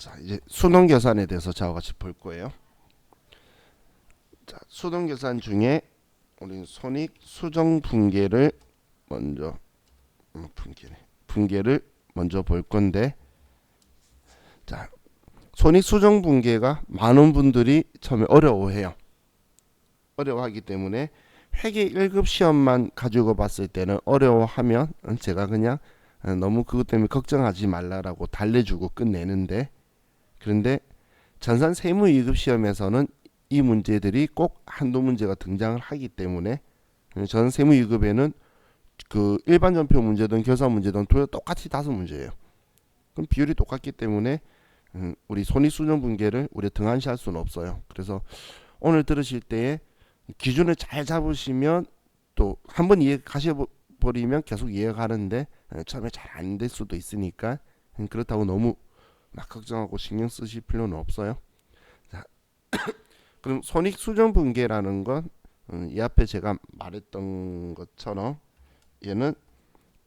자, 이제 수동 계산에 대해서 저와 같이 볼 거예요. 자, 수동 계산 중에 우리는 손익 수정 분계를 먼저 분계를 먼저 볼 건데, 자, 손익 수정 분계가 많은 분들이 처음에 어려워해요. 어려워하기 때문에 회계 1급 시험만 가지고 봤을 때는 어려워하면 제가 그냥 너무 그것 때문에 걱정하지 말라라고 달래주고 끝내는데, 그런데 전산 세무 2급 시험에서는 이 문제들이 꼭 한두 문제가 등장을 하기 때문에 전산 세무 2급에는 그 일반 전표 문제든 결산 문제든 똑같이 5문제예요. 그럼 비율이 똑같기 때문에 우리 손익수정 분계를 우리 등한시할 수는 없어요. 그래서 오늘 들으실 때에 기준을 잘 잡으시면 또 한번 이해 가셔버리면 계속 이해가는데 처음에 잘 안 될 수도 있으니까 그렇다고 너무 막 걱정하고 신경 쓰실 필요는 없어요. 자, 그럼 손익 수정 분계라는 건 이 앞에 제가 말했던 것처럼 얘는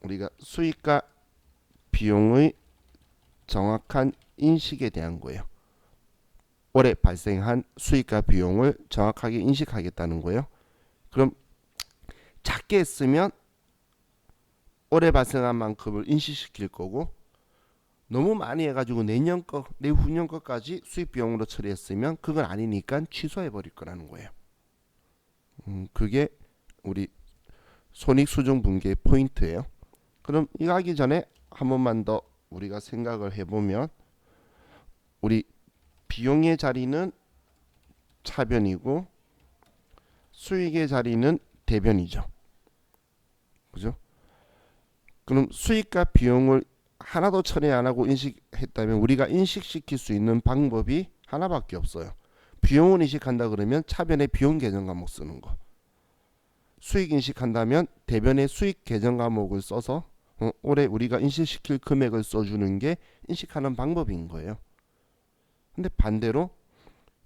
우리가 수익과 비용의 정확한 인식에 대한 거예요. 올해 발생한 수익과 비용을 정확하게 인식하겠다는 거예요. 그럼 작게 했으면 올해 발생한 만큼을 인식시킬 거고, 너무 많이 해가지고 내년 거, 내후년 거까지 수익 비용으로 처리했으면 그건 아니니까 취소해 버릴 거라는 거예요. 그게 우리 손익 수정 분계의 포인트예요. 그럼 이거 하기 전에 한 번만 더 우리가 생각을 해보면, 우리 비용의 자리는 차변이고 수익의 자리는 대변이죠. 그죠? 그럼 수익과 비용을 하나도 처리 안 하고 인식했다면 우리가 인식시킬 수 있는 방법이 하나밖에 없어요. 비용을 인식한다 그러면 차변의 비용 계정 과목 쓰는 거. 수익 인식한다면 대변의 수익 계정 과목을 써서 올해 우리가 인식시킬 금액을 써주는 게 인식하는 방법인 거예요. 근데 반대로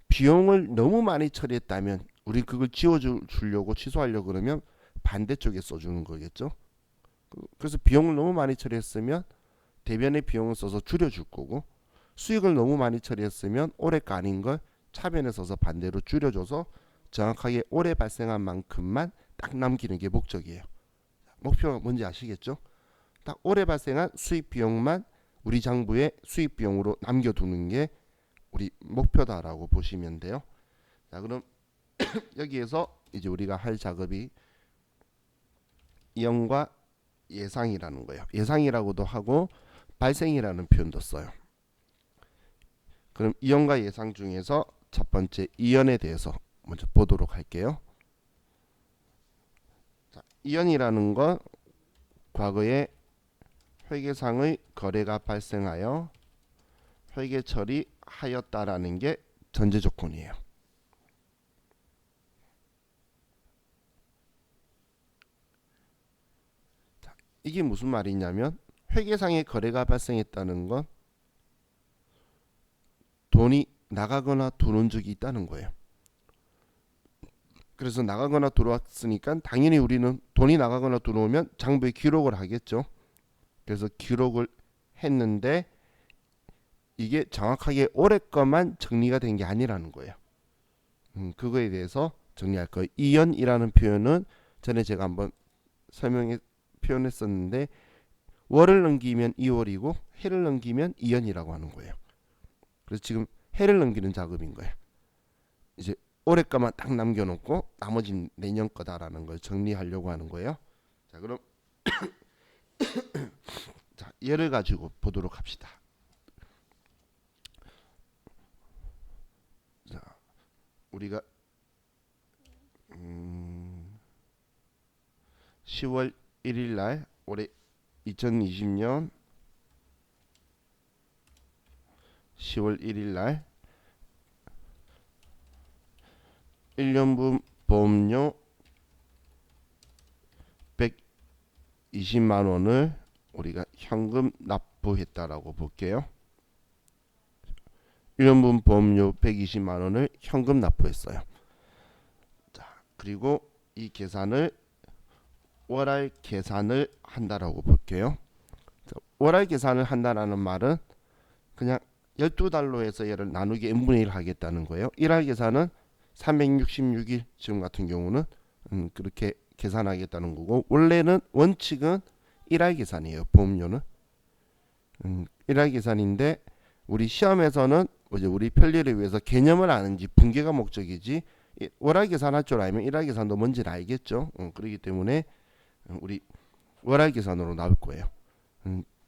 비용을 너무 많이 처리했다면 우리 그걸 지워주려고 취소하려고 그러면 반대쪽에 써주는 거겠죠. 그래서 비용을 너무 많이 처리했으면 대변의 비용을 써서 줄여줄 거고, 수익을 너무 많이 처리했으면 올해 거 아닌 걸 차변에 써서 반대로 줄여줘서 정확하게 올해 발생한 만큼만 딱 남기는 게 목적이에요. 목표가 뭔지 아시겠죠? 딱 올해 발생한 수익 비용만 우리 장부에 수익 비용으로 남겨두는 게 우리 목표다라고 보시면 돼요. 자, 그럼 여기에서 이제 우리가 할 작업이 이연과 예상이라는 거예요. 예상이라고도 하고 발생이라는 표현도 써요. 그럼 이연과 예상 중에서 첫 번째 이연에 대해서 먼저 보도록 할게요. 자, 이연이라는 건 과거에 회계상의 거래가 발생하여 회계 처리하였다라는 게 전제 조건이에요. 자, 이게 무슨 말이냐면 회계상의 거래가 발생했다는 건 돈이 나가거나 들어온 적이 있다는 거예요. 그래서 나가거나 들어왔으니까 당연히 우리는 돈이 나가거나 들어오면 장부에 기록을 하겠죠. 그래서 기록을 했는데 이게 정확하게 올해 것만 정리가 된 게 아니라는 거예요. 그거에 대해서 정리할 거예요. 이연이라는 표현은 전에 제가 한번 설명해 표현했었는데, 월을 넘기면 2월이고 해를 넘기면 2연이라고 하는 거예요. 그래서 지금 해를 넘기는 작업인 거예요. 이제 올해 거만 딱 남겨놓고 나머지는 내년 거다라는 걸 정리하려고 하는 거예요. 자, 그럼 자, 예를 가지고 보도록 합시다. 자, 우리가 10월 1일 날 올해 2020년 10월 1일 날 1년분 보험료 120만 원을 우리가 현금 납부했다라고 볼게요. 1년분 보험료 120만 원을 현금 납부했어요. 자, 그리고 이 계산을 월할 계산을 한다라고 볼게요. 자, 월할 계산을 한다라는 말은 그냥 12달로 해서 얘를 나누기 n분의 1 하겠다는 거예요. 일할 계산은 366일 지금 같은 경우는 그렇게 계산하겠다는 거고, 원래는 원칙은 일할 계산이에요. 보험료는 일할 계산인데 우리 시험에서는 이제 우리 편리를 위해서 개념을 아는지 분계가 목적이지 월할 계산할 줄 알면 일할 계산도 뭔지를 알겠죠. 그렇기 때문에 우리 월할 계산으로 나올 거예요.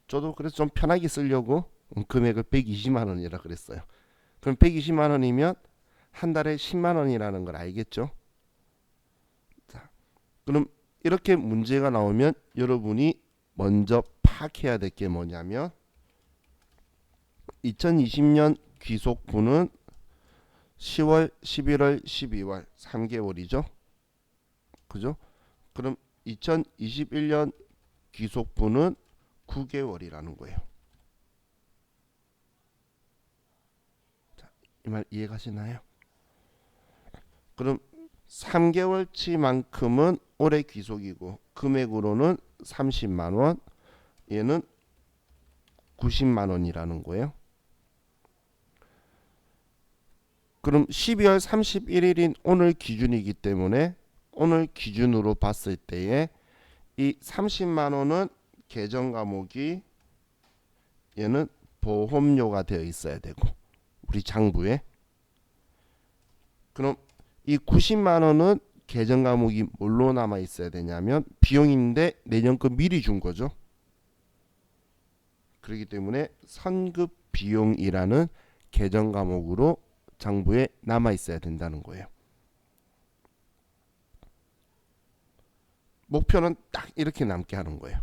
저도 그래서 좀 편하게 쓰려고 금액을 120만 원이라 그랬어요. 그럼 120만 원이면 한 달에 10만 원이라는 걸 알겠죠. 자, 그럼 이렇게 문제가 나오면 여러분이 먼저 파악해야 될 게 뭐냐면 2020년 귀속분은 10월, 11월, 12월 3개월이죠. 그죠? 그럼 2021년 귀속분은 9개월이라는 거예요. 자, 이 말 이해가시나요? 그럼 3개월치만큼은 올해 귀속이고 금액으로는 30만 원, 얘는 90만 원이라는 거예요. 그럼 12월 31일인 오늘 기준이기 때문에 오늘 기준으로 봤을 때에 이 30만 원은 계정 과목이 얘는 보험료가 되어 있어야 되고 우리 장부에, 그럼 이 90만 원은 계정 과목이 뭘로 남아 있어야 되냐면 비용인데 내년 거 미리 준 거죠. 그렇기 때문에 선급 비용이라는 계정 과목으로 장부에 남아 있어야 된다는 거예요. 목표는 딱 이렇게 남게 하는 거예요.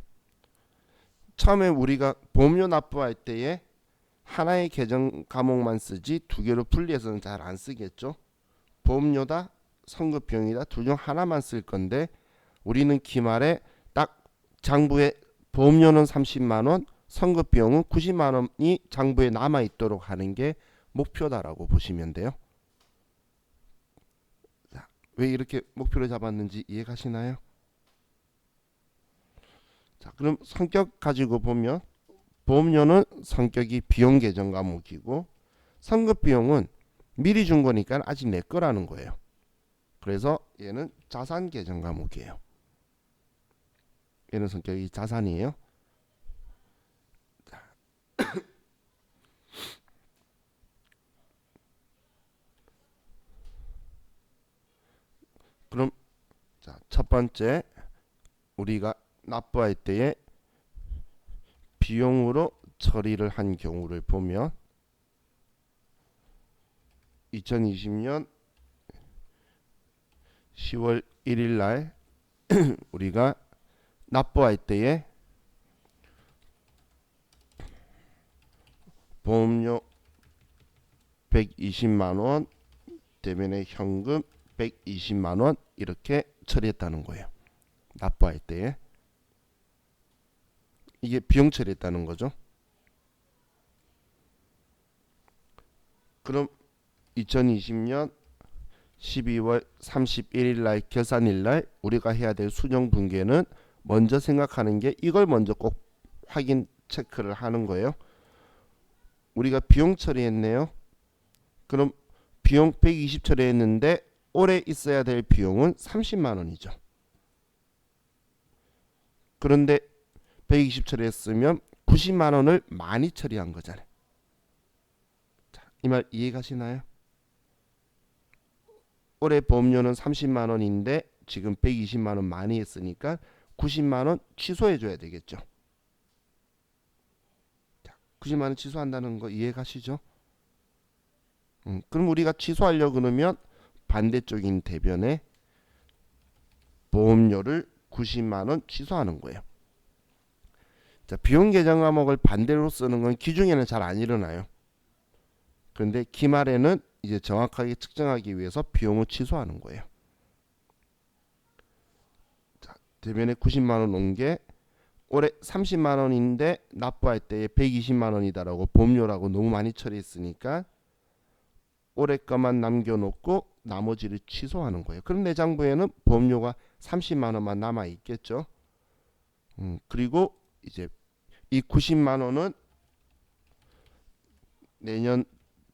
처음에 우리가 보험료 납부할 때에 하나의 계정 과목만 쓰지 두 개로 분리해서는 잘 안 쓰겠죠. 보험료다 선급 비용이다 둘 중 하나만 쓸 건데 우리는 기말에 딱 장부에 보험료는 30만 원, 선급 비용은 90만 원이 장부에 남아 있도록 하는 게 목표다라고 보시면 돼요. 자, 왜 이렇게 목표를 잡았는지 이해가시나요? 자, 그럼 성격 가지고 보면 보험료는 성격이 비용 계정 과목이고 선급 비용은 미리 준 거니까 아직 내 거라는 거예요. 그래서 얘는 자산 계정 과목이에요. 얘는 성격이 자산이에요. 그럼 자, 첫 번째 우리가 납부할 때에 비용으로 처리를 한 경우를 보면 2020년 10월 1일 날 우리가 납부할 때에 보험료 120만 원 대면에 현금 120만 원 이렇게 처리했다는 거예요. 납부할 때에 이게 비용 처리했다는 거죠. 그럼 2020년 12월 31일 날 결산일 날 우리가 해야 될 수령 분계는 먼저 생각하는 게 이걸 먼저 꼭 확인 체크를 하는 거예요. 우리가 비용 처리했네요. 그럼 비용 120 처리했는데 올해 있어야 될 비용은 30만 원이죠. 그런데 120 처리했으면 90만 원을 많이 처리한 거잖아요. 이 말 이해가시나요? 올해 보험료는 30만 원인데 지금 120만 원 많이 했으니까 90만 원 취소해 줘야 되겠죠. 자, 90만 원 취소한다는 거 이해가시죠? 그럼 우리가 취소하려고 그러면 반대쪽인 대변에 보험료를 90만 원 취소하는 거예요. 자, 비용 계정 과목을 반대로 쓰는 건 기중에는 잘 안 일어나요. 그런데 기말에는 이제 정확하게 측정하기 위해서 비용을 취소하는 거예요. 자, 대변에 90만 원 온 게 올해 30만 원인데 납부할 때에 120만 원이다라고 보험료라고 너무 많이 처리했으니까 올해 것만 남겨놓고 나머지를 취소하는 거예요. 그럼 내 장부에는 보험료가 30만 원만 남아 있겠죠. 그리고 이제 이 90만 원은 내년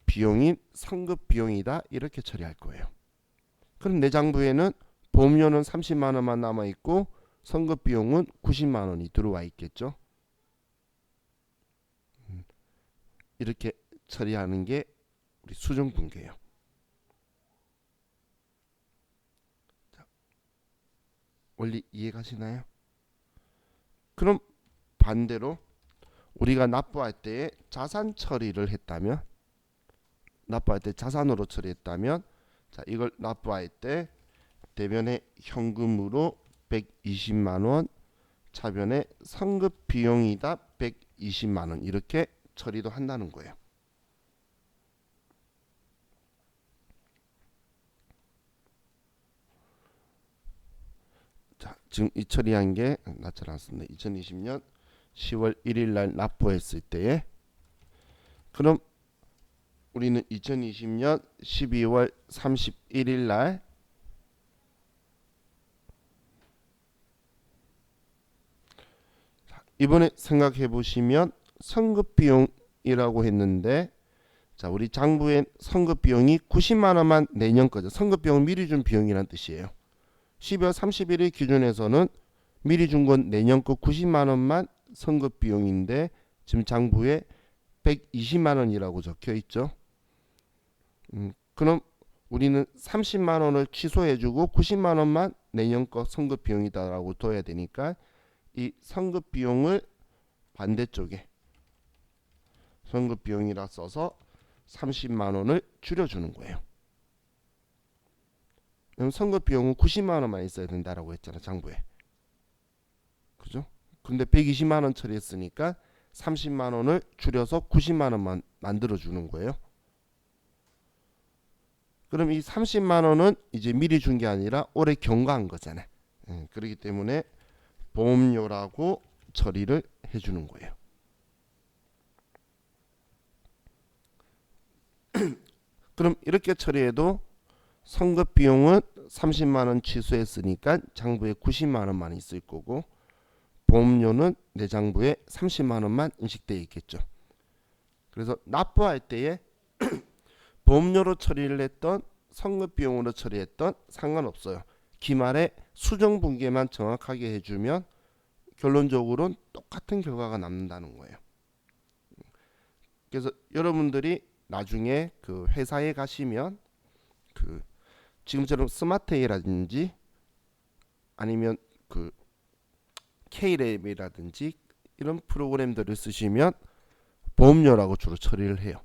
비용인 성급 비용이다 이렇게 처리할 거예요. 그럼 내장부에는 보험료는 30만 원만 남아 있고 성급 비용은 90만 원이 들어와 있겠죠. 이렇게 처리하는 게 우리 수정분계예요. 원리 이해가시나요? 그럼 반대로 우리가 납부할 때에 자산 처리를 했다면, 납부할 때 자산으로 처리했다면, 자 이걸 납부할 때 대변에 현금으로 120만 원, 차변에 성급 비용이다 120만 원 이렇게 처리도 한다는 거예요. 자, 지금 이 처리한 게 나타났습니다. 2020년 10월 1일 날 납부했을 때에, 그럼 우리는 2020년 12월 31일 날 이번에 생각해 보시면 성급 비용이라고 했는데, 자 우리 장부엔 성급 비용이 90만 원만 내년 거죠. 성급 비용은 미리 준 비용이란 뜻이에요. 12월 31일 기준에서는 미리 준 건 내년 거 90만 원만 성급 비용인데 지금 장부에 120만 원이라고 적혀 있죠. 그럼 우리는 30만 원을 취소해주고 90만 원만 내년 거 성급 비용이다라고 둬야 되니까 이 성급 비용을 반대쪽에 성급 비용이라 써서 30만 원을 줄여주는 거예요. 그럼 성급 비용은 90만 원만 있어야 된다라고 했잖아 장부에. 그죠? 근데 120만 원 처리했으니까 30만 원을 줄여서 90만 원만 만들어 주는 거예요. 그럼 이 30만 원은 이제 미리 준 게 아니라 올해 경과한 거잖아요. 그렇기 때문에 보험료라고 처리를 해주는 거예요. 그럼 이렇게 처리해도 성급 비용은 30만 원 취소했으니까 장부에 90만 원만 있을 거고, 보험료는 내 장부에 30만 원만 인식되어 있겠죠. 그래서 납부할 때에 보험료로 처리를 했던 성급 비용으로 처리했던 상관없어요. 기말에 수정 분계만 정확하게 해주면 결론적으로는 똑같은 결과가 남는다는 거예요. 그래서 여러분들이 나중에 그 회사에 가시면 그 지금처럼 스마트회라든지 아니면 그 K랩이라든지 이런 프로그램들을 쓰시면 보험료라고 주로 처리를 해요.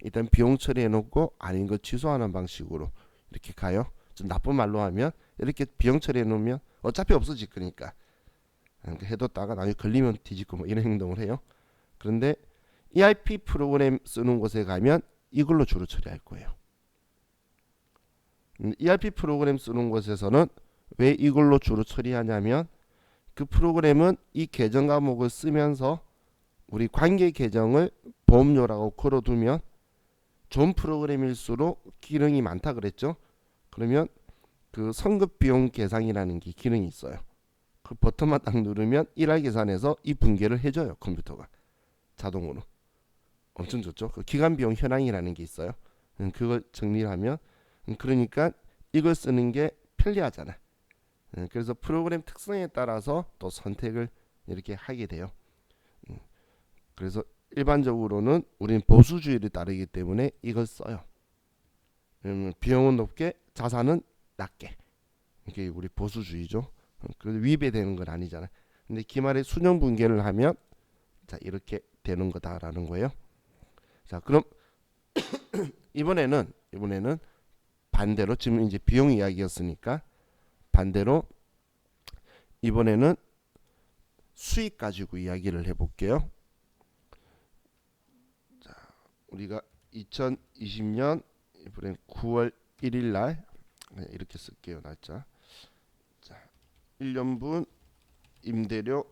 일단 비용 처리해 놓고 아닌 거 취소하는 방식으로 이렇게 가요. 좀 나쁜 말로 하면 이렇게 비용 처리해 놓으면 어차피 없어질 거니까 해뒀다가 나중에 걸리면 뒤집고 뭐 이런 행동을 해요. 그런데 ERP 프로그램 쓰는 곳에 가면 이걸로 주로 처리할 거예요. ERP 프로그램 쓰는 곳에서는 왜 이걸로 주로 처리하냐면 그 프로그램은 이 계정 과목을 쓰면서 우리 관계 계정을 보험료라고 걸어두면 좋은 프로그램일수록 기능이 많다 그랬죠. 그러면 그 성급 비용 계산이라는 게 기능이 있어요. 그 버튼만 딱 누르면 일할 계산해서 이 분계를 해줘요. 컴퓨터가 자동으로. 엄청 좋죠. 그 기간 비용 현황이라는 게 있어요. 그걸 정리를 하면 그러니까 이걸 쓰는 게 편리하잖아. 그래서 프로그램 특성에 따라서 또 선택을 이렇게 하게 돼요. 그래서 일반적으로는 우리는 보수주의를 따르기 때문에 이걸 써요. 비용은 높게 자산은 낮게. 이게 우리 보수주의죠. 그래도 위배되는 건 아니잖아. 근데 기말에 수령 분계를 하면 자 이렇게 되는 거다라는 거예요. 자 그럼 이번에는 반대로 지금 이제 비용 이야기였으니까 반대로 이번에는 수익 가지고 이야기를 해볼게요. 자, 우리가 2020년 이번엔 9월 1일 날 이렇게 쓸게요. 날짜. 자, 1년분 임대료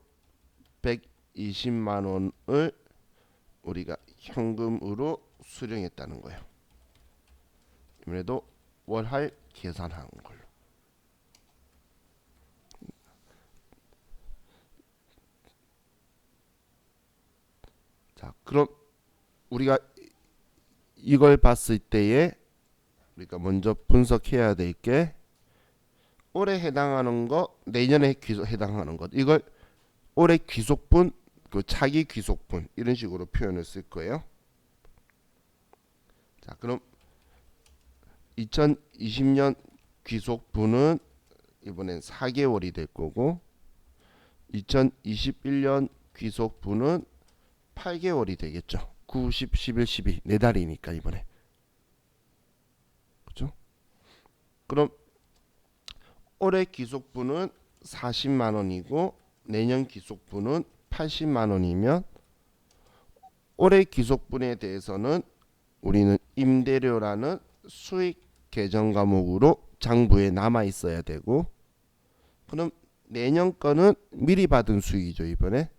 120만 원을 우리가 현금으로 수령했다는 거예요. 이번에도 월할 계산한 걸로. 자, 그럼 우리가 이걸 봤을 때에 우리가 먼저 분석해야 될 게 올해 해당하는 것, 내년에 해당하는 것, 이걸 올해 귀속분, 그 차기 귀속분 이런 식으로 표현을 쓸 거예요. 자, 그럼 2020년 귀속분은 이번엔 4개월이 될 거고 2021년 귀속분은 8개월이 되겠죠. 9, 10, 11, 12 4달이니까 이번에. 그렇죠? 그럼 올해 귀속분은 40만 원이고 내년 귀속분은 80만 원이면 올해 귀속분에 대해서는 우리는 임대료라는 수익 계정 과목으로 장부에 남아 있어야 되고, 그럼 내년 거는 미리 받은 수익이죠 이번에.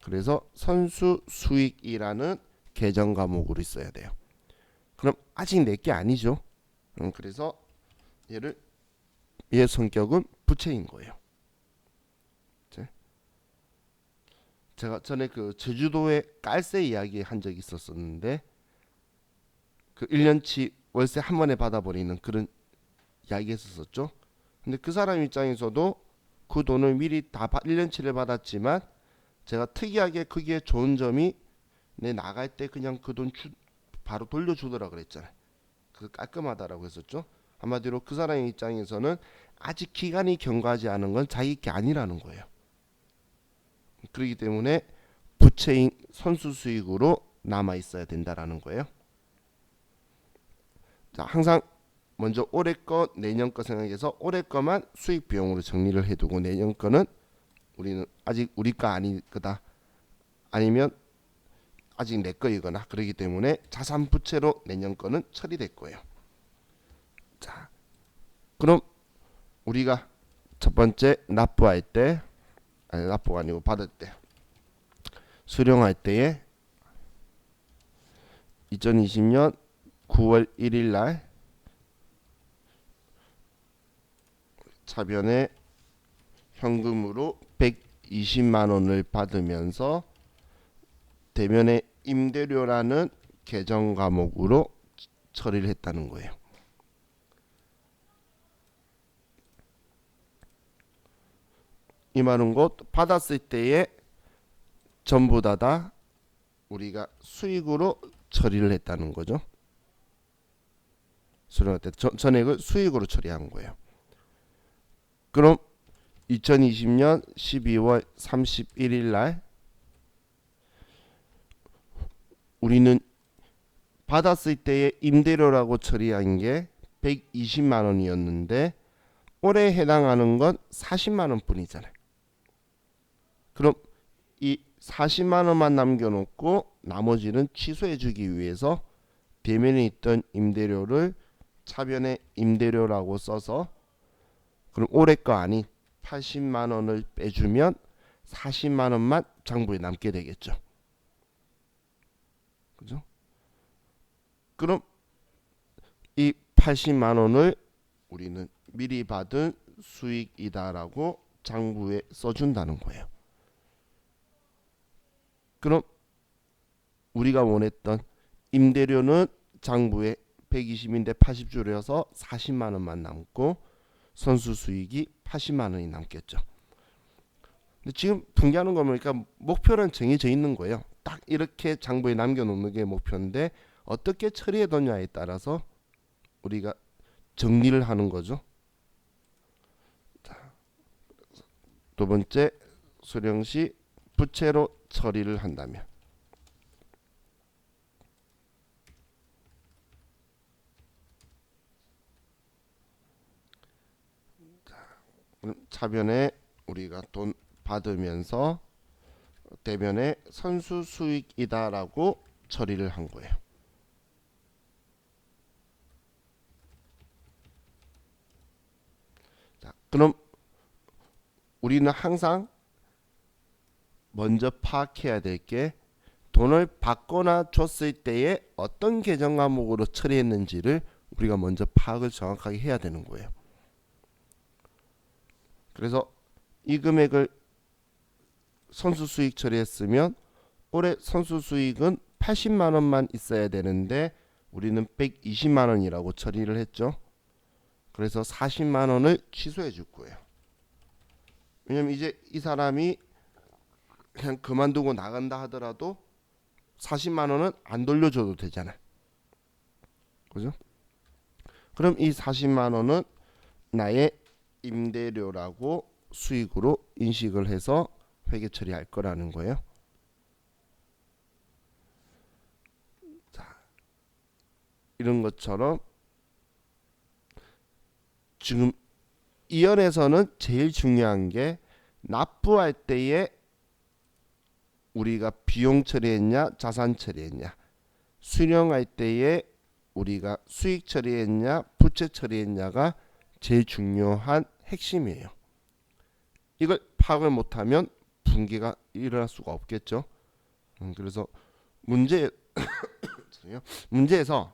그래서 선수 수익이라는 계정 과목으로 있어야 돼요. 그럼 아직 내 게 아니죠. 그래서 얘의 성격은 부채인 거예요. 제가 전에 그 제주도에 깔세 이야기 한 적이 있었었는데, 그 1년치 월세 한 번에 받아버리는 그런 이야기 했었었죠. 근데 그 사람 입장에서도 그 돈을 미리 다 1년치를 받았지만, 제가 특이하게 그게 좋은 점이 내 나갈 때 그냥 그 돈 바로 돌려주더라 그랬잖아요. 그 깔끔하다라고 했었죠. 한마디로 그 사람의 입장에서는 아직 기간이 경과하지 않은 건 자기 게 아니라는 거예요. 그렇기 때문에 부채인 선수 수익으로 남아 있어야 된다라는 거예요. 자, 항상 먼저 올해 거, 내년 거 생각해서 올해 거만 수익 비용으로 정리를 해두고 내년 거는 우리는 아직 우리 거 아닐 거다, 아니면 아직 내 거이거나 그러기 때문에 자산 부채로 내년 거는 처리될 거예요. 자, 그럼 우리가 첫 번째 납부할 때, 아니 납부가 아니고 받을 때, 수령할 때에 2020년 9월 1일 날 차변에 현금으로 120만 원을 받으면서 대면의 임대료라는 계정 과목으로 처리를 했다는 거예요. 이 말은 곧 받았을 때에 전부 다 우리가 수익으로 처리를 했다는 거죠. 수령할 때 전액을 수익으로 처리한 거예요. 그럼 2020년 12월 31일 날 우리는 받았을 때의 임대료라고 처리한 게 120만 원이었는데 올해 해당하는 건 40만 원 뿐이잖아요. 그럼 이 40만 원만 남겨놓고 나머지는 취소해 주기 위해서 대면에 있던 임대료를 차변의 임대료라고 써서, 그럼 올해 거 아닌 80만 원을 빼주면 40만 원만 장부에 남게 되겠죠. 그죠? 그럼 이 80만 원을 우리는 미리 받은 수익이다라고 장부에 써준다는 거예요. 그럼 우리가 원했던 임대료는 장부에 120인데 80 줄여서 40만 원만 남고 선수 수익이 80만 원이 남겠죠. 근데 지금 분개하는 거 보니까 목표는 정해져 있는 거예요. 딱 이렇게 장부에 남겨놓는 게 목표인데 어떻게 처리해뒀냐에 따라서 우리가 정리를 하는 거죠. 자, 두 번째, 수령 시 부채로 처리를 한다면, 차변에 우리가 돈 받으면서 대변에 선수 수익이다라고 처리를 한 거예요. 자, 그럼 우리는 항상 먼저 파악해야 될 게 돈을 받거나 줬을 때에 어떤 계정 과목으로 처리했는지를 우리가 먼저 파악을 정확하게 해야 되는 거예요. 그래서 이 금액을 선수 수익 처리했으면 올해 선수 수익은 80만 원만 있어야 되는데 우리는 120만 원이라고 처리를 했죠. 그래서 40만 원을 취소해 줄 거예요. 왜냐면 이제 이 사람이 그냥 그만두고 나간다 하더라도 40만 원은 안 돌려줘도 되잖아요. 그죠? 그럼 이 40만 원은 나의 임대료라고 수익으로 인식을 해서 회계 처리할 거라는 거예요. 자, 이런 것처럼 지금 이연에서는 제일 중요한 게 납부할 때에 우리가 비용 처리했냐 자산 처리했냐, 수령할 때에 우리가 수익 처리했냐 부채 처리했냐가 제일 중요한 핵심이에요. 이걸 파악을 못하면 분기가 일어날 수가 없겠죠. 그래서 문제에서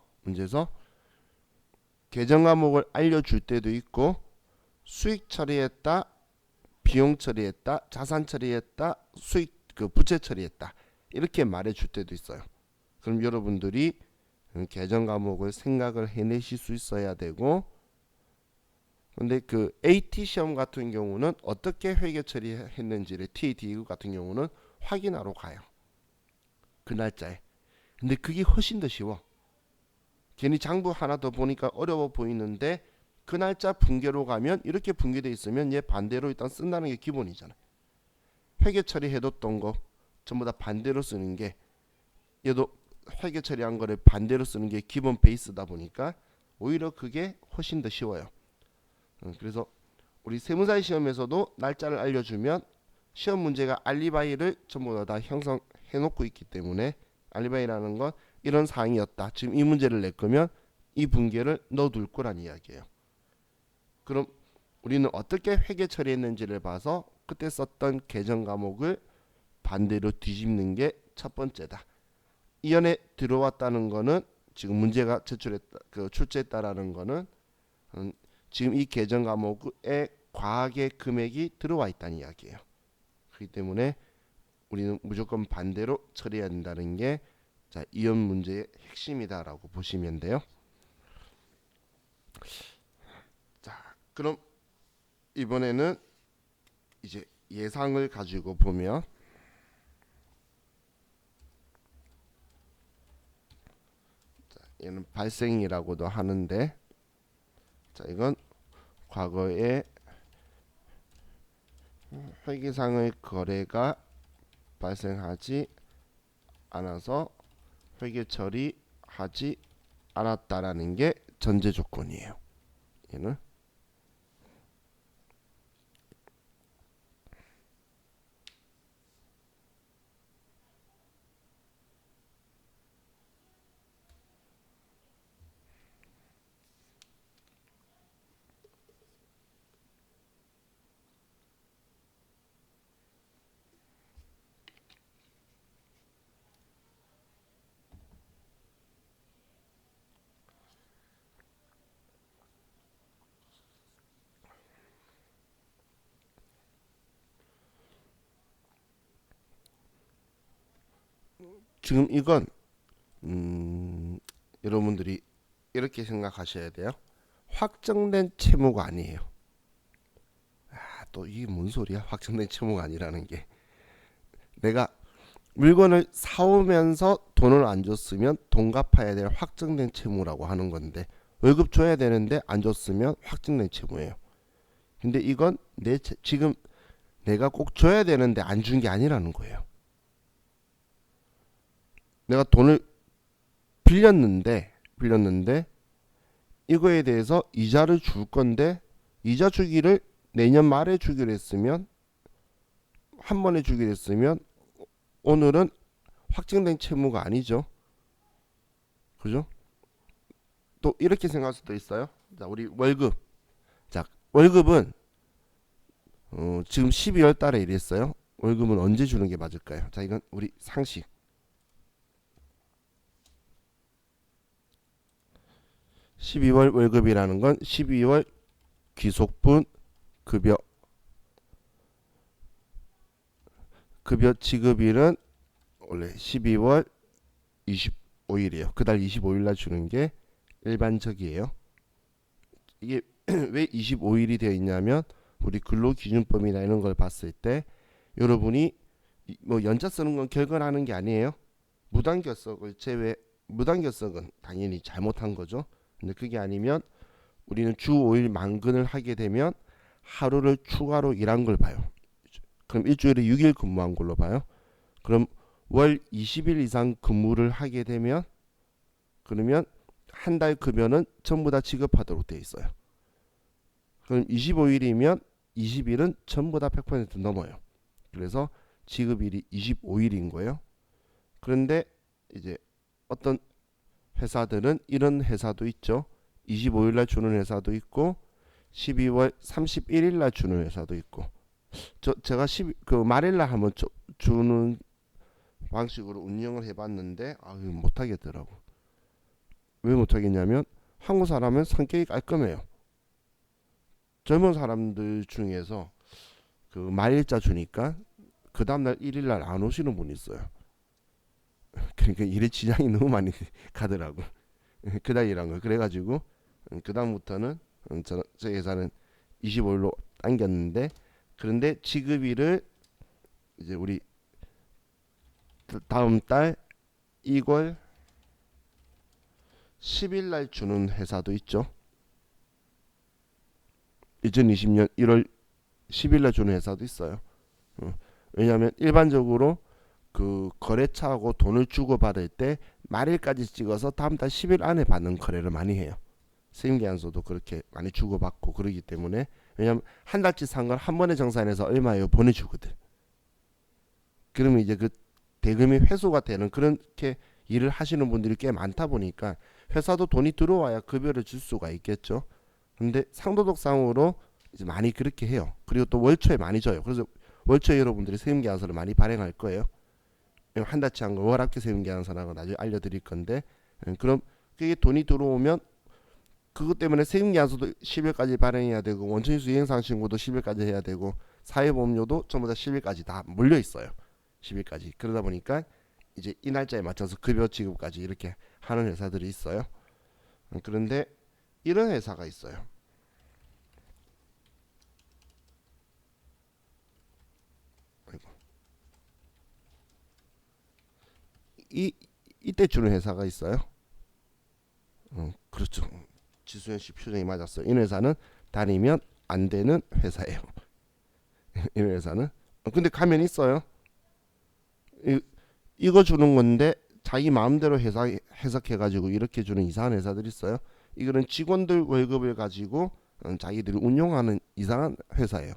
계정 과목을 알려줄 때도 있고 수익 처리했다, 비용 처리했다, 자산 처리했다, 수익 부채 처리했다 이렇게 말해줄 때도 있어요. 그럼 여러분들이 계정 과목을 생각을 해내실 수 있어야 되고, 근데 그 AT 시험 같은 경우는 어떻게 회계 처리했는지를 TAT 같은 경우는 확인하러 가요. 그 날짜에. 근데 그게 훨씬 더 쉬워. 괜히 장부 하나 더 보니까 어려워 보이는데 그 날짜 분계로 가면 이렇게 분계돼 있으면 얘 반대로 일단 쓴다는 게 기본이잖아요. 회계 처리해뒀던 거 전부 다 반대로 쓰는 게, 얘도 회계 처리한 거를 반대로 쓰는 게 기본 베이스다 보니까 오히려 그게 훨씬 더 쉬워요. 그래서 우리 세무사 시험에서도 날짜를 알려주면 시험 문제가 알리바이를 전부 다 형성해 놓고 있기 때문에, 알리바이라는 건 이런 사항이었다, 지금 이 문제를 낼 거면 이 분계를 넣어둘 거란 이야기예요. 그럼 우리는 어떻게 회계 처리했는지를 봐서 그때 썼던 계정 과목을 반대로 뒤집는 게 첫 번째다. 이연에 들어왔다는 거는, 지금 문제가 출제했다라는 거는 지금 이 계정 과목에 과하게 금액이 들어와 있다는 이야기예요. 그렇기 때문에 우리는 무조건 반대로 처리해야 된다는 게 이연 문제의 핵심이다라고 보시면 돼요. 자, 그럼 이번에는 이제 예상을 가지고 보면, 얘는 발생이라고도 하는데, 자, 이건 과거에 회계상의 거래가 발생하지 않아서 회계 처리하지 않았다라는 게 전제 조건이에요. 얘는 지금 이건 여러분들이 이렇게 생각하셔야 돼요. 확정된 채무가 아니에요. 또 이게 뭔 소리야? 확정된 채무가 아니라는 게, 내가 물건을 사오면서 돈을 안 줬으면 돈 갚아야 될 확정된 채무라고 하는 건데, 월급 줘야 되는데 안 줬으면 확정된 채무예요. 근데 이건 지금 내가 꼭 줘야 되는데 안 준 게 아니라는 거예요. 내가 돈을 빌렸는데 이거에 대해서 이자를 줄 건데, 이자 주기를 내년 말에 주기로 했으면, 한 번에 주기로 했으면 오늘은 확정된 채무가 아니죠. 그죠? 또 이렇게 생각할 수도 있어요. 자, 우리 월급. 자, 월급은 지금 12월 달에 이랬어요. 월급은 언제 주는 게 맞을까요? 자, 이건 우리 상식. 12월 월급이라는 건 12월 귀속분 급여 지급일은 원래 12월 25일이에요. 그달 25일 날 주는 게 일반적이에요. 이게 왜 25일이 되어 있냐면 우리 근로기준법이나 이런 걸 봤을 때 여러분이 뭐 연차 쓰는 건 결근하는 게 아니에요. 무단결석을 제외, 무단결석은 당연히 잘못한 거죠. 근데 그게 아니면 우리는 주 5일 만근을 하게 되면 하루를 추가로 일한 걸 봐요. 그럼 일주일에 6일 근무한 걸로 봐요. 그럼 월 20일 이상 근무를 하게 되면 그러면 한 달 급여는 전부 다 지급하도록 되어 있어요. 그럼 25일이면 20일은 전부 다 100% 넘어요. 그래서 지급일이 25일인 거예요. 그런데 이제 어떤 회사들은 이런 회사도 있죠. 25일 날 주는 회사도 있고 12월 31일 날 주는 회사도 있고 제가 그 말일 날 한번 주는 방식으로 운영을 해봤는데 못하겠더라고. 왜 못하겠냐면 한국 사람은 성격이 깔끔해요. 젊은 사람들 중에서 그 말일자 주니까 그 다음날 1일날 안 오시는 분이 있어요. 그러니까 일에 지장이 너무 많이 가더라고. 그달 일한 거. 그래가지고 그 다음부터는 저희 회사는 25일로 당겼는데 그런데 지급일을 이제 우리 다음 달 2월 10일 날 주는 회사도 있죠. 2020년 1월 10일 날 주는 회사도 있어요. 왜냐하면 일반적으로 그 거래처하고 돈을 주고받을 때 말일까지 찍어서 다음 달 10일 안에 받는 거래를 많이 해요. 세임계약서도 그렇게 많이 주고받고 그러기 때문에 왜냐하면 한 달치 산 걸 한 번에 정산해서 얼마예요 보내주거든. 그러면 이제 그 대금이 회수가 되는 그렇게 일을 하시는 분들이 꽤 많다 보니까 회사도 돈이 들어와야 급여를 줄 수가 있겠죠. 근데 상도덕상으로 이제 많이 그렇게 해요. 그리고 또 월초에 많이 줘요. 그래서 월초에 여러분들이 세임계약서를 많이 발행할 거예요. 한 달치 한 거 월합계 세임계약서라고 나중에 알려드릴 건데 그럼 그게 돈이 들어오면 그것 때문에 세임계약서도 10일까지 발행해야 되고 원천인수 이행상신고도 10일까지 해야 되고 사회보험료도 전부 다 10일까지 다 몰려 있어요. 10일까지. 그러다 보니까 이제 이 날짜에 맞춰서 급여 지급까지 이렇게 하는 회사들이 있어요. 그런데 이런 회사가 있어요. 이때 주는 회사가 있어요. 그렇죠. 지수현 씨 표정이 맞았어요. 이 회사는 다니면 안 되는 회사예요. 이 회사는. 근데 가면 있어요. 이거 주는 건데 자기 마음대로 해석해가지고 이렇게 주는 이상한 회사들이 있어요. 이거는 직원들 월급을 가지고 자기들이 운용하는 이상한 회사예요.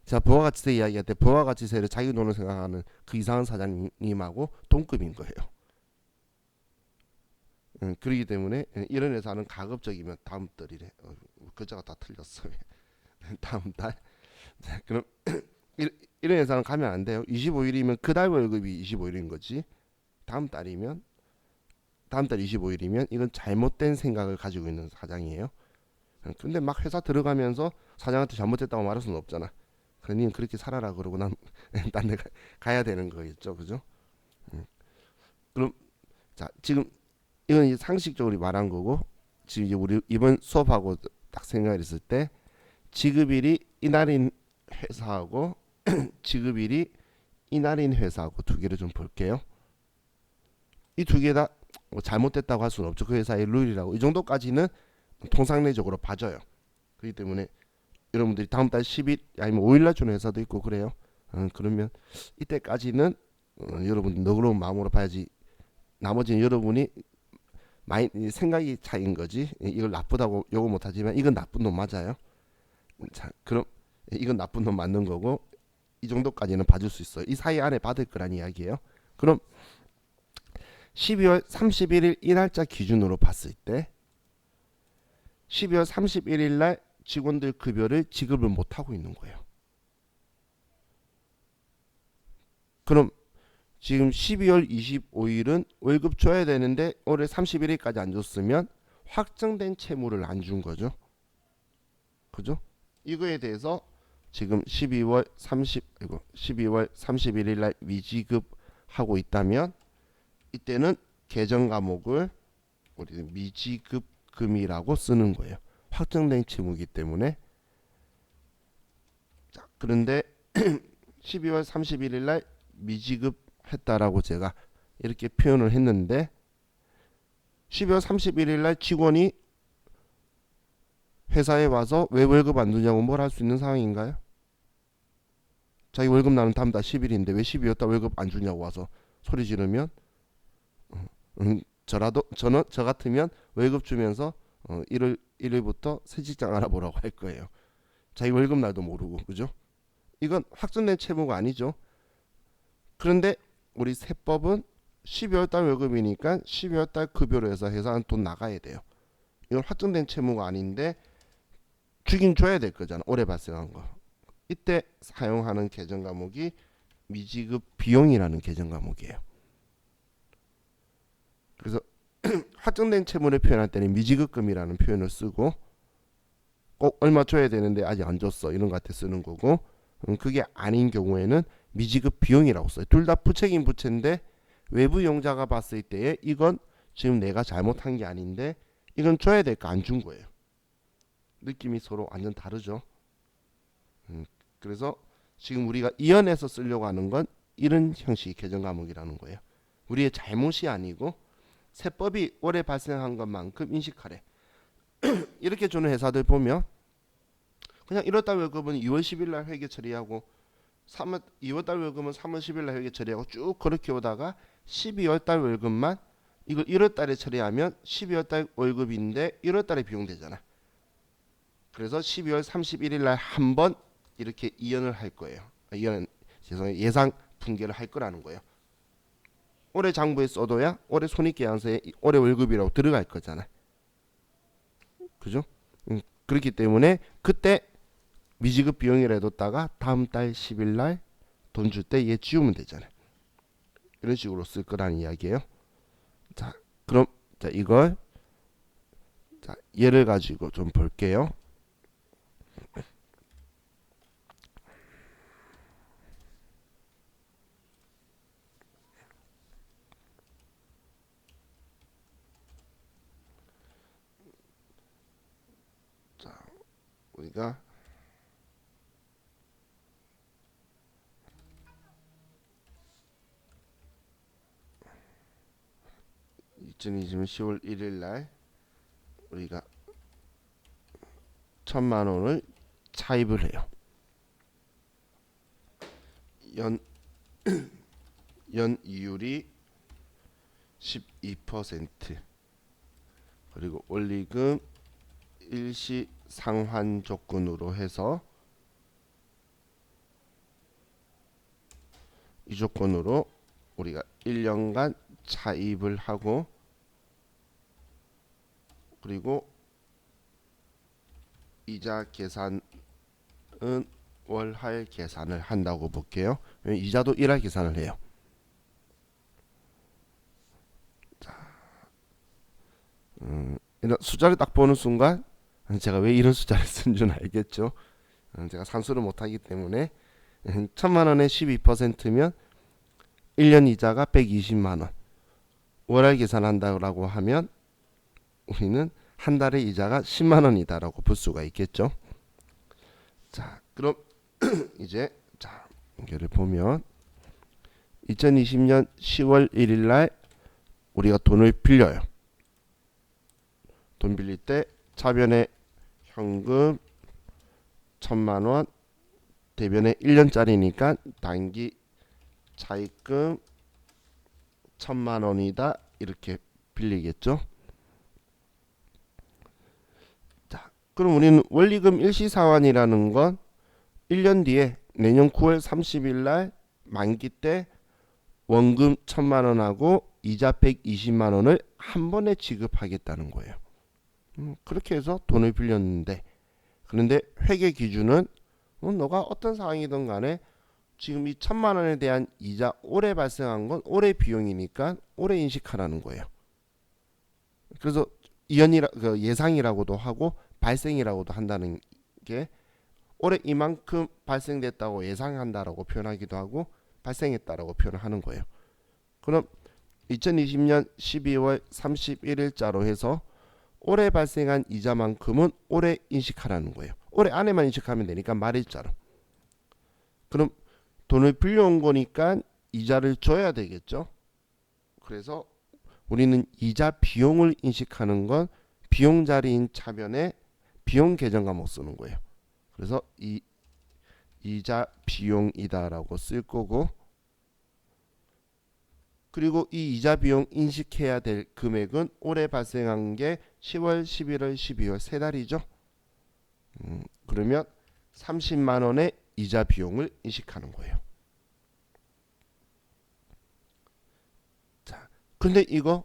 제가 부가가치세 이야기할 때 부가가치세를 자기 돈을 생각하는 그 이상한 사장님하고 동급인 거예요. 그렇기 때문에 이런 회사는 가급적이면 다음 달이래. 글자가 다 틀렸어요. 다음 달. 그럼 이런 회사는 가면 안 돼요. 25일이면 그달 월급이 25일인 거지. 다음 달이면 다음 달 25일이면 이건 잘못된 생각을 가지고 있는 사장이에요. 근데 막 회사 들어가면서 사장한테 잘못했다고 말할 수는 없잖아. 그러니 그렇게 살아라 그러고 난 딴 데 가야 되는 거겠죠. 그죠? 그럼 자 지금 이건 이제 상식적으로 말한 거고 지금 이제 우리 이번 수업하고 딱 생각을 했을 때 지급일이 이날인 회사하고 지급일이 이날인 회사하고 두 개를 좀 볼게요. 이 두 개 다 잘못됐다고 할 수는 없죠. 그 회사의 룰이라고. 이 정도까지는 통상례적으로 봐줘요. 그렇기 때문에 여러분들이 다음 달 10일 아니면 5일 날 주는 회사도 있고 그래요. 그러면 이때까지는 여러분이 너그러운 마음으로 봐야지. 나머지는 여러분이 생각이 차이인 거지. 이걸 나쁘다고 욕을 못하지만 이건 나쁜 놈 맞아요. 자, 그럼 이건 나쁜 놈 맞는 거고 이 정도까지는 봐줄 수 있어요. 이 사이 안에 받을 거란 이야기예요. 그럼 12월 31일 이 날짜 기준으로 봤을 때 12월 31일 날 직원들 급여를 지급을 못 하고 있는 거예요. 그럼 지금 12월 25일은 월급 줘야 되는데 올해 31일까지 안 줬으면 확정된 채무를 안 준 거죠. 그죠? 이거에 대해서 지금 12월 31일 날 미지급하고 있다면 이때는 계정 과목을 우리는 미지급금이라고 쓰는 거예요. 확정된 채무이기 때문에. 자, 그런데 12월 31일 날 미지급했다라고 제가 이렇게 표현을 했는데 12월 31일 날 직원이 회사에 와서 왜 월급 안 주냐고 뭘 할 수 있는 상황인가요? 자기 월급 나는 다음 달 10일인데 왜 12월 달 월급 안 주냐고 와서 소리 지르면 저 같으면 월급 주면서 1일부터 새 직장 알아보라고 할 거예요. 자기 월급 날도 모르고. 그죠? 이건 확정된 채무가 아니죠. 그런데 우리 세법은 12월 달 월급이니까 12월 달 급여로 해서 회사는 돈 나가야 돼요. 이건 확정된 채무가 아닌데 주긴 줘야 될 거잖아. 올해 발생한 거. 이때 사용하는 계정 과목이 미지급 비용이라는 계정 과목이에요. 그래서 확정된 채무를 표현할 때는 미지급금이라는 표현을 쓰고 꼭 얼마 줘야 되는데 아직 안 줬어 이런 것 같아 쓰는 거고 그게 아닌 경우에는 미지급 비용이라고 써요. 둘 다 부채긴 부채인데 외부 용자가 봤을 때에 이건 지금 내가 잘못한 게 아닌데 이건 줘야 될까 안 준 거예요. 느낌이 서로 완전 다르죠. 그래서 지금 우리가 이연해서 쓰려고 하는 건 이런 형식의 계정 과목이라는 거예요. 우리의 잘못이 아니고 세법이 올해 발생한 것만큼 인식하래. 이렇게 주는 회사들 보면 그냥 1월달 월급은 2월 10일 날 회계 처리하고 2월달 월급은 3월 10일 날 회계 처리하고 쭉 그렇게 오다가 12월달 월급만 이걸 1월달에 처리하면 12월달 월급인데 1월달에 비용되잖아. 그래서 12월 31일 날 한 번 이렇게 이연을 할 거예요. 예상 분계를 할 거라는 거예요. 올해 장부에 써둬야 올해 손익계산서에 올해 월급이라고 들어갈 거잖아. 그죠? 그렇기 때문에 그때 미지급 비용이라 해뒀다가 다음 달 10일 날 돈 줄 때 얘 지우면 되잖아. 이런 식으로 쓸 거라는 이야기예요. 자, 그럼 이걸 예를 가지고 좀 볼게요. 우리가 2020년 10월 1일 날 우리가 1,000만 원을 차입을 해요. 연 이율이 12% 그리고 원리금 일시 상환 조건으로 해서 이 조건으로 우리가 1년간 차입을 하고 그리고 이자 계산은 월할 계산을 한다고 볼게요. 이자도 일할 계산을 해요. 이런 숫자를 딱 보는 순간 제가 왜 이런 숫자를 쓴 줄 알겠죠. 제가 산수를 못하기 때문에 1,000만 원에 12%면 1년 이자가 120만 원. 월할 계산한다고 하면 우리는 한 달에 이자가 10만 원이다라고 볼 수가 있겠죠. 자, 그럼 이제 연결을 보면 2020년 10월 1일 날 우리가 돈을 빌려요. 돈 빌릴 때 차변에 현금 1,000만 원, 대변에 1년짜리니까 단기 차입금 1,000만 원이다 이렇게 빌리겠죠. 자, 그럼 우리는 원리금 일시상환이라는 건 1년 뒤에 내년 9월 30일 날 만기 때 원금 1,000만 원하고 이자 120만 원을 한 번에 지급하겠다는 거예요. 그렇게 해서 돈을 빌렸는데 그런데 회계 기준은 너가 어떤 상황이든 간에 지금 이 1,000만 원에 대한 이자 올해 발생한 건 올해 비용이니까 올해 인식하라는 거예요. 그래서 예상이라고도 하고 발생이라고도 한다는 게 올해 이만큼 발생됐다고 예상한다라고 표현하기도 하고 발생했다라고 표현을 하는 거예요. 그럼 2020년 12월 31일자로 해서 올해 발생한 이자만큼은 올해 인식하라는 거예요. 올해 안에만 인식하면 되니까 말일자로. 그럼 돈을 빌려온 거니까 이자를 줘야 되겠죠. 그래서 우리는 이자 비용을 인식하는 건 비용 자리인 차변에 비용 계정 과목 쓰는 거예요. 그래서 이 이자 비용이다라고 쓸 거고, 그리고 이 이자 비용 인식해야 될 금액은 올해 발생한 게 10월, 11월, 12월 세 달이죠. 그러면 30만 원의 이자 비용을 인식하는 거예요. 자, 근데 이거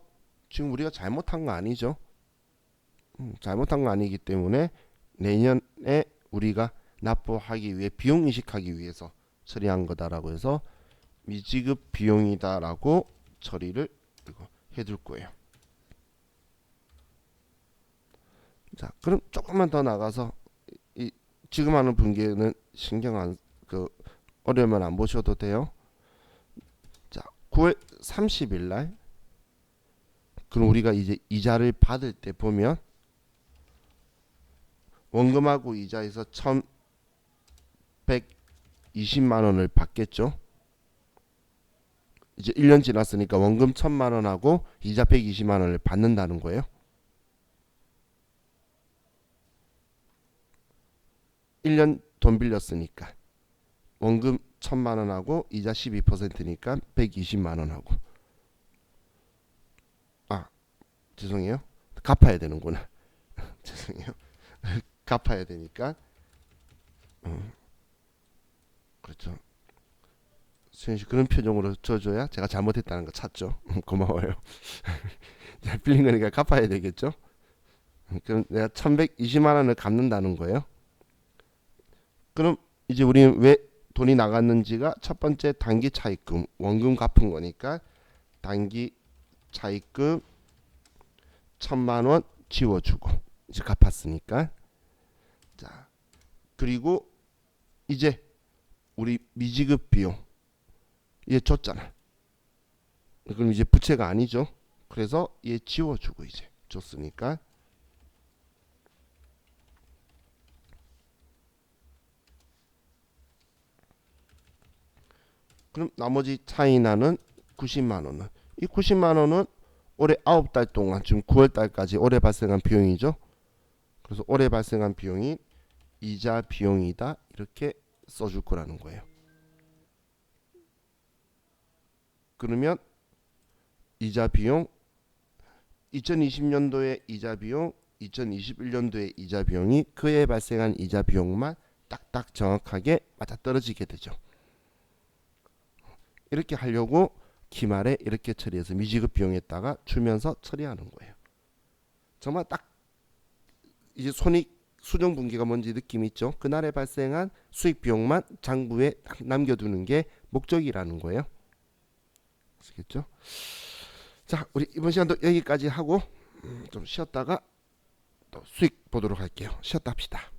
지금 우리가 잘못한 거 아니죠? 잘못한 거 아니기 때문에 내년에 우리가 납부하기 위해 비용 인식하기 위해서 처리한 거다라고 해서 미지급 비용이다라고 처리를 해둘 거예요. 자, 그럼 조금만 더 나가서 지금 하는 분기는 신경 안 어려우면 안 보셔도 돼요. 자, 9월 30일 날 그럼 우리가 이제 이자를 받을 때 보면 원금하고 이자에서 1,120만 원을 받겠죠. 이제 1년 지났으니까 원금 1,000만 원하고 이자 120만 원을 받는다는 거예요. 1년 돈 빌렸으니까 원금 1,000만 원하고 이자 12%니까 120만 원하고, 죄송해요. 갚아야 되는구나. 죄송해요. 갚아야 되니까. 그렇죠. 수현씨 그런 표정으로 줘줘야 제가 잘못했다는 거 찾죠. 고마워요. 빌린 거니까 갚아야 되겠죠. 그럼 내가 1,120만 원을 갚는다는 거예요. 그럼 이제 우리는 왜 돈이 나갔는지가 첫 번째 단기 차입금, 원금 갚은 거니까 단기 차입금 1,000만 원 지워주고 이제 갚았으니까. 자, 그리고 이제 우리 미지급 비용 얘 줬잖아. 그럼 이제 부채가 아니죠. 그래서 얘 지워주고 이제 줬으니까. 그럼 나머지 차이 나는 90만 원은, 이 90만 원은 올해 9달 동안 지금 9월 달까지 올해 발생한 비용이죠. 그래서 올해 발생한 비용이 이자 비용이다 이렇게 써줄 거라는 거예요. 그러면 이자 비용 2020년도의 이자 비용 2021년도의 이자 비용이 그해 발생한 이자 비용만 딱딱 정확하게 맞아떨어지게 되죠. 이렇게 하려고 기말에 이렇게 처리해서 미지급 비용에다가 주면서 처리하는 거예요. 정말 딱 이제 손익 수정분기가 뭔지 느낌 있죠? 그날에 발생한 수익 비용만 장부에 딱 남겨두는 게 목적이라는 거예요. 아시겠죠? 자, 우리 이번 시간도 여기까지 하고 좀 쉬었다가 또 수익 보도록 할게요. 쉬었다 합시다.